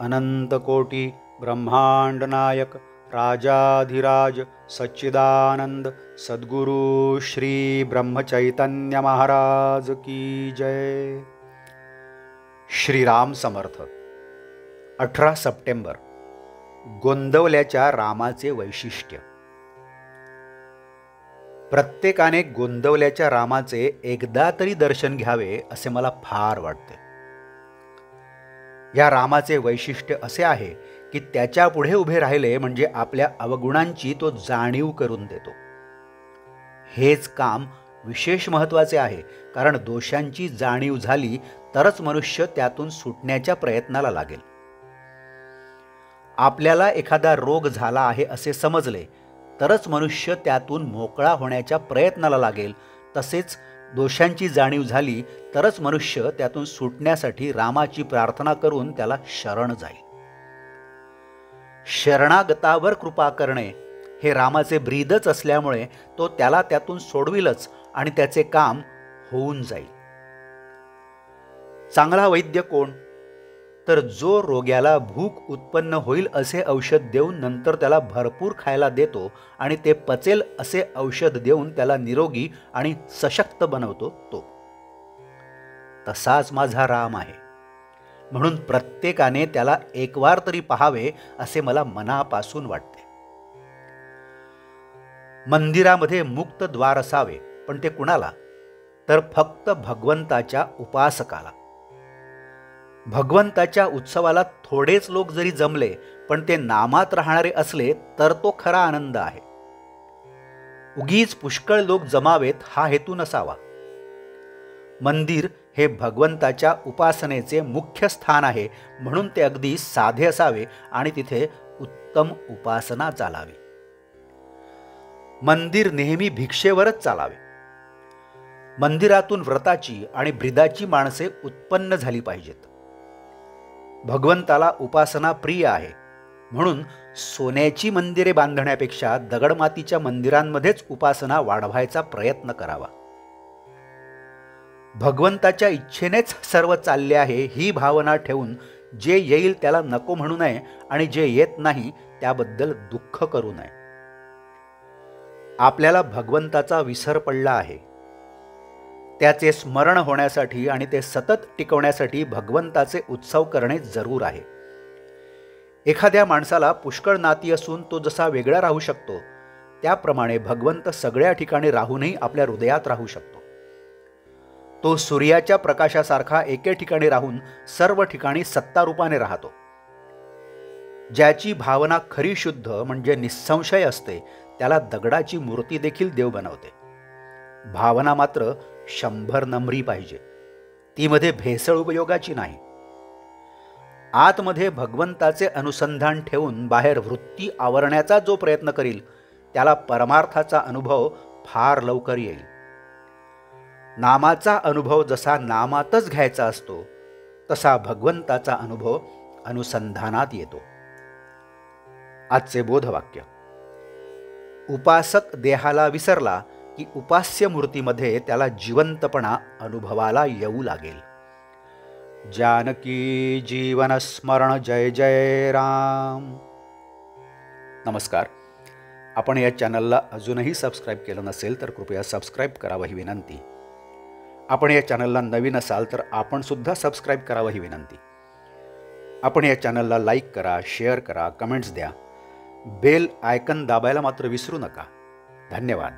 अनंतकोटी ब्रह्मांड नायक राजाधिराज सच्चिदानंद सद्गुरु श्री ब्रह्मचैतन्य महाराज की जय। श्रीराम समर्थ। 18 सप्टेंबर गोंदवल्याच्या रामाचे वैशिष्ट्य। प्रत्येकाने गोंदवल्याच्या रामाचे एकदा तरी दर्शन घ्यावे असे मला फार वाटते। या रामाचे वैशिष्ट्य असे आहे की त्याच्या पुढे उभे राहिले म्हणजे आपल्या अवगुणांची तो जाणीव करून देतो। हेच काम विशेष महत्त्वाचे आहे, कारण दोषांची जाणीव झाली तरच मनुष्य त्यातून सुटण्याच्या प्रयत्नाला लागेल। आपल्याला एखादा रोग झाला आहे असे समजले तरच मनुष्य त्यातून मोकळा होण्याच्या प्रयत्नाला लागेल। तसेच दोषांची जाणीव झाली तरच मनुष्य त्यातून सुटण्यासाठी रामाची प्रार्थना करून त्याला शरण जाईल। शरणागतावर कृपा करणे हे रामाचे ब्रीदच असल्यामुळे तो त्याला त्यातून सोडविलच आणि त्याचे काम होऊन जाईल। चांगला वैद्य कोण? तर जो रोग्याला भूक उत्पन्न होईल असे औषध देऊन नंतर त्याला भरपूर खायला देतो आणि ते पचेल असे औषध देऊन त्याला निरोगी आणि सशक्त बनवतो तो। तसाच माझा राम आहे, म्हणून प्रत्येकाने त्याला एक वार तरी पाहावे असे मला मनापासून वाटते। मंदिरामध्ये मुक्त द्वार असावे, पण ते कुणाला? तर फक्त भगवंताच्या उपासकाला। भगवंताच्या उत्सवाला थोडेच लोक जरी जमले पण ते नामात राहणारे असले तर तो खरा आनंद आहे। उगीच पुष्कळ लोक जमावेत हा हेतू नसावा। मंदिर हे भगवंताच्या उपासनेचे मुख्य स्थान आहे, म्हणून ते अगदी साधे असावे आणि तिथे उत्तम उपासना चालावी। मंदिर नेहमी भिक्षेवरच चालावे। मंदिरातून व्रताची आणि ब्रीदाची माणसे उत्पन्न झाली पाहिजेत। भगवंताला उपासना प्रिय आहे, म्हणून सोन्याची मंदिरे बांधण्यापेक्षा दगडमातीच्या मंदिरांमध्येच उपासना वाढवायचा प्रयत्न करावा। भगवंताच्या इच्छेनेच सर्व चालले आहे ही भावना ठेवून जे येईल त्याला नको म्हणू नये आणि जे येत नाही त्याबद्दल दुःख करू नये। आपल्याला भगवंताचा विसर पडला आहे, त्याचे स्मरण होण्यासाठी आणि ते सतत टिकवण्यासाठी भगवंताचे उत्सव करणे जरूर आहे। एखाद्या माणसाला पुष्कळ नाती असून तो जसा वेगळा राहू शकतो, त्याप्रमाणे भगवंत सगळ्या ठिकाणी राहूनही आपल्या हृदयात राहू शकतो। तो सूर्याच्या प्रकाशासारखा एके ठिकाणी राहून सर्व ठिकाणी सत्तारूपाने राहतो। ज्याची भावना खरी शुद्ध म्हणजे निसंशय असते त्याला दगडाची मूर्ती देखील देव बनवते। भावना मात्र 100 नम्री पाहिजे, ती मध्ये भेसळ उपयोगाची नाही। आतमध्ये भगवंताचे अनुसंधान ठेवून बाहेर वृत्ती आवरण्याचा जो प्रयत्न करील त्याला परमार्थाचा अनुभव फार लवकर येईल। नामाचा अनुभव जसा नामातच घ्यायचा असतो तसा भगवंताचा अनुभव अनुसंधानात येतो। आजचे बोधवाक्य। उपासक देहाला विसरला की उपास्य मूर्तीमध्ये त्याला जिवंतपणा अनुभवाला येऊ लागेल। जानकी जीवन स्मरण जय जय राम। नमस्कार। आपण या चॅनलला अजूनही सबस्क्राईब केलं नसेल तर कृपया सबस्क्राईब करावं ही विनंती। आपण या चॅनलला नवीन असाल तर आपण सुद्धा सबस्क्राईब करावं ही विनंती। आपण या चॅनलला लाईक करा, शेअर करा, कमेंट्स द्या। बेल आयकन दाबायला मात्र विसरू नका। धन्यवाद।